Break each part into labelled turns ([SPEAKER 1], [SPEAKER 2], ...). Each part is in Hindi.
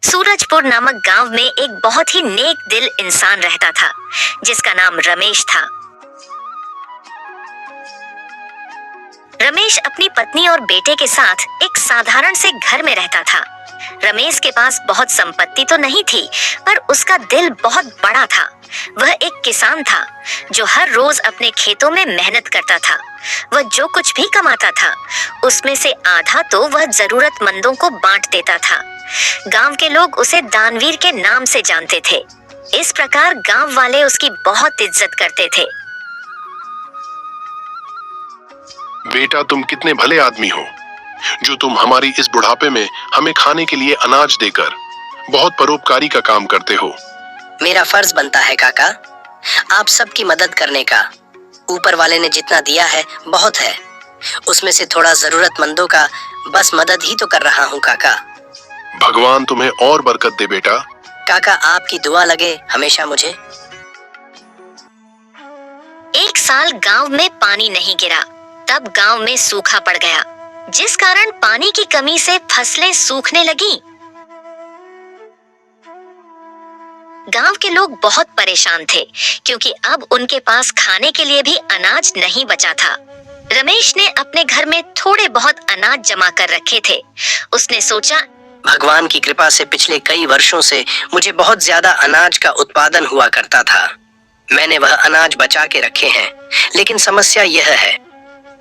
[SPEAKER 1] सूरजपुर नामक गांव में एक बहुत ही नेक दिल इंसान रहता था, जिसका नाम रमेश था। रमेश अपनी पत्नी और बेटे के साथ एक साधारण से घर में रहता था। रमेश के पास बहुत संपत्ति तो नहीं थी, पर उसका दिल बहुत बड़ा था। वह एक किसान था जो हर रोज अपने खेतों में मेहनत करता था। वह जो कुछ भी कमाता था, उसमें से आधा तो वह जरूरतमंदों को बांट देता था। गांव के लोग उसे दानवीर के नाम से जानते थे। इस प्रकार गांव वाले उसकी बहुत इज्जत करते थे।
[SPEAKER 2] बेटा, तुम कितने भले आदमी हो जो तुम हमारी इस बुढ़ापे में हमें खाने के लिए अनाज देकर बहुत परोपकारी का काम करते हो।
[SPEAKER 3] मेरा फर्ज बनता है काका, आप सबकी मदद करने का। ऊपर वाले ने जितना दिया है बहुत है, उसमें से थोड़ा जरूरतमंदों का बस मदद ही तो कर रहा हूँ काका।
[SPEAKER 2] भगवान तुम्हें और बरकत दे बेटा।
[SPEAKER 3] काका, आपकी दुआ लगे हमेशा मुझे।
[SPEAKER 1] एक साल गांव में पानी नहीं गिरा, तब गांव में सूखा पड़ गया, जिस कारण पानी की कमी से फसलें सूखने लगी। गांव के लोग बहुत परेशान थे, क्योंकि अब उनके पास खाने के लिए भी अनाज नहीं बचा था। रमेश ने अपने घर में थोड़े बहुत अनाज जमा कर रखे थे। उसने सोचा,
[SPEAKER 3] भगवान की कृपा से पिछले कई वर्षों से मुझे बहुत ज्यादा अनाज का उत्पादन हुआ करता था। मैंने वह अनाज बचा के रखे हैं, लेकिन समस्या यह है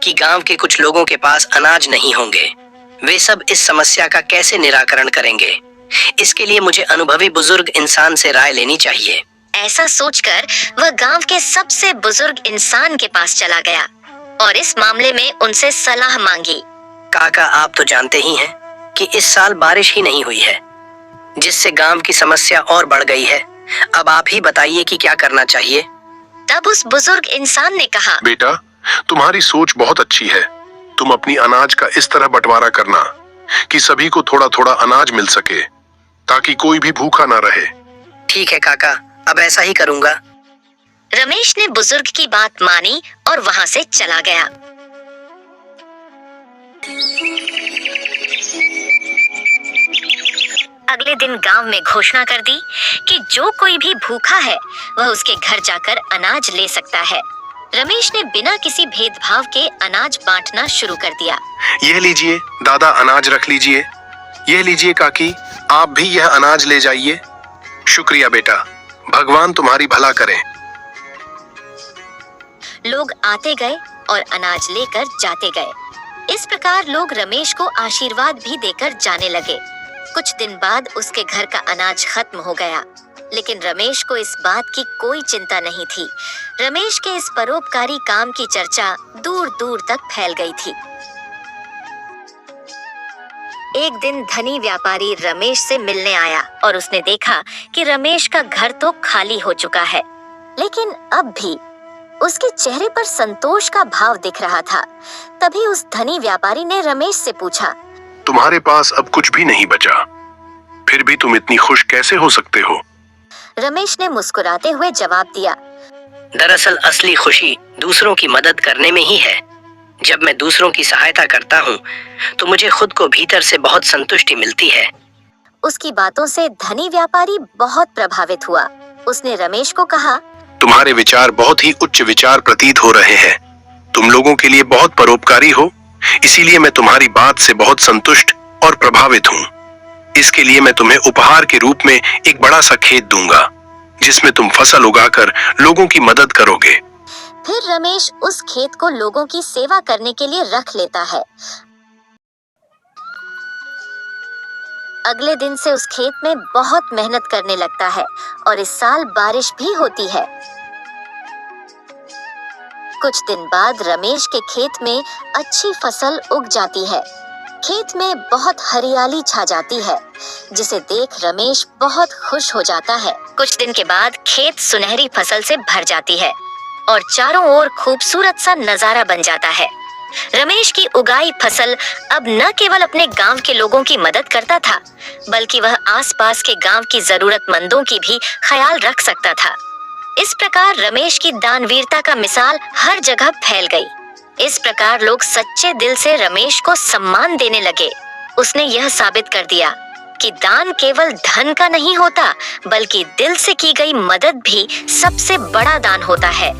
[SPEAKER 3] कि गांव के कुछ लोगों के पास अनाज नहीं होंगे। वे सब इस समस्या का कैसे निराकरण करेंगे? इसके लिए मुझे अनुभवी बुजुर्ग इंसान से राय लेनी चाहिए।
[SPEAKER 1] ऐसा सोचकर वह गांव के सबसे बुजुर्ग इंसान के पास चला गया और इस मामले में उनसे सलाह मांगी।
[SPEAKER 3] काका, आप तो जानते ही हैं कि इस साल बारिश ही नहीं हुई है, जिससे गांव की समस्या और बढ़ गई है। अब आप ही बताइए कि क्या करना चाहिए।
[SPEAKER 1] तब उस बुजुर्ग इंसान ने कहा,
[SPEAKER 2] बेटा, तुम्हारी सोच बहुत अच्छी है। तुम अपनी अनाज का इस तरह बंटवारा करना कि सभी को थोड़ा थोड़ा अनाज मिल सके, ताकि कोई भी भूखा ना रहे।
[SPEAKER 3] ठीक है काका, अब ऐसा ही करूंगा।
[SPEAKER 1] रमेश ने बुजुर्ग की बात मानी और वहां से चला गया। अगले दिन गांव में घोषणा कर दी कि जो कोई भी भूखा है वह उसके घर जाकर अनाज ले सकता है। रमेश ने बिना किसी भेदभाव के अनाज बांटना शुरू कर दिया।
[SPEAKER 2] यह लीजिए दादा, अनाज रख लीजिए। यह लीजिए काकी, आप भी यह अनाज ले जाइए। शुक्रिया बेटा, भगवान तुम्हारी भला करे।
[SPEAKER 1] लोग आते गए और अनाज लेकर जाते गए। इस प्रकार लोग रमेश को आशीर्वाद भी देकर जाने लगे। कुछ दिन बाद उसके घर का अनाज खत्म हो गया, लेकिन रमेश को इस बात की कोई चिंता नहीं थी। रमेश के इस परोपकारी काम की चर्चा दूर दूर तक फैल गई थी। एक दिन धनी व्यापारी रमेश से मिलने आया और उसने देखा कि रमेश का घर तो खाली हो चुका है, लेकिन अब भी उसके चेहरे पर संतोष का भाव दिख रहा था। तभी उस धनी व्यापारी ने रमेश से पूछा,
[SPEAKER 2] तुम्हारे पास अब कुछ भी नहीं बचा, फिर भी तुम इतनी खुश कैसे हो सकते हो?
[SPEAKER 1] रमेश ने मुस्कुराते हुए जवाब दिया,
[SPEAKER 3] दरअसल असली खुशी दूसरों की मदद करने में ही है। जब मैं दूसरों की सहायता करता हूँ तो मुझे खुद को भीतर से बहुत संतुष्टि मिलती है।
[SPEAKER 1] उसकी बातों से धनी व्यापारी बहुत प्रभावित हुआ। उसने रमेश को कहा,
[SPEAKER 2] तुम्हारे विचार बहुत ही उच्च विचार प्रतीत हो रहे हैं। तुम लोगों के लिए बहुत परोपकारी हो, इसीलिए मैं तुम्हारी बात से बहुत संतुष्ट और प्रभावित हूँ। इसके लिए मैं तुम्हें उपहार के रूप में एक बड़ा सा खेत दूंगा, जिसमें तुम फसल उगाकर लोगों की मदद करोगे।
[SPEAKER 1] फिर रमेश उस खेत को लोगों की सेवा करने के लिए रख लेता है। अगले दिन से उस खेत में बहुत मेहनत करने लगता है और इस साल बारिश भी होती है। कुछ दिन बाद रमेश के खेत में अच्छी फसल उग जाती है। खेत में बहुत हरियाली छा जाती है, जिसे देख रमेश बहुत खुश हो जाता है। कुछ दिन के बाद खेत सुनहरी फसल से भर जाती है और चारों ओर खूबसूरत सा नजारा बन जाता है। रमेश की उगाई फसल अब न केवल अपने गांव के लोगों की मदद करता था, बल्कि वह आसपास के गांव की जरूरतमंदों की भी ख्याल रख सकता था। इस प्रकार रमेश की दानवीरता का मिसाल हर जगह फैल गई। इस प्रकार लोग सच्चे दिल से रमेश को सम्मान देने लगे। उसने यह साबित कर दिया कि दान केवल धन का नहीं होता, बल्कि दिल से की गई मदद भी सबसे बड़ा दान होता है।